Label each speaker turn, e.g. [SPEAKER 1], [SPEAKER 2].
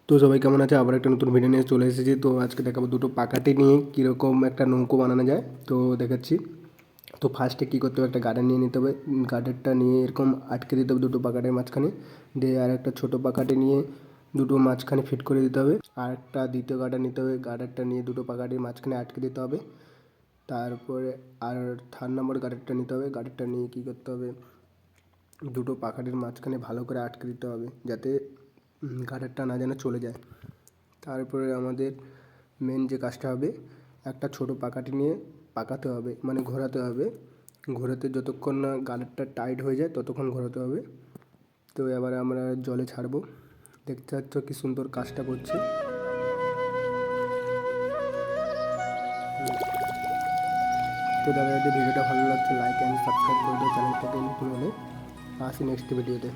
[SPEAKER 1] তো সবাই কেমন আছে? আবার একটা নতুন ভিডিও নিয়ে চলে এসেছি। তো আজকে দেখাবো দুটো পাকাটি নিয়ে কীরকম একটা নৌকো বানানো যায়। তো দেখাচ্ছি। তো ফার্স্টে কী করতে হবে, একটা গার্ডার নিয়ে নিতে হবে। গার্ডারটা নিয়ে এরকম আটকে দিতে হবে দুটো পাকাটির মাঝখানে। দিয়ে আর একটা ছোটো পাকাটি নিয়ে দুটো মাঝখানে ফিট করে দিতে হবে। আর একটা দ্বিতীয় গার্ডার নিতে হবে, গার্ডারটা নিয়ে দুটো পাকাটির মাঝখানে আটকে দিতে হবে। তারপরে আর থার্ড নম্বর গার্ডারটা নিতে হবে। গার্ডারটা নিয়ে কী করতে হবে, দুটো পাখাটির মাঝখানে ভালো করে আটকে দিতে হবে, যাতে গার্ডারটা না যেন চলে যায়। তারপরে আমাদের মেন যে কাজটা হবে, একটা ছোটো পাকাটি নিয়ে পাকাতে হবে, মানে ঘোরাতে হবে। ঘোরাতে যতক্ষণ না গার্ডারটা টাইট হয়ে যায় ততক্ষণ ঘোরাতে হবে। তো এবারে আমরা জলে ছাড়বো। দেখতে পাচ্ছ কি সুন্দর কাজটা করছে। তো দাদা, যদি ভিডিওটা ভালো লাগছে লাইক অ্যান্ড সাবস্ক্রাইব করে দিও চ্যানেলটাকে নতুন হলে। আসি নেক্সট ভিডিওতে।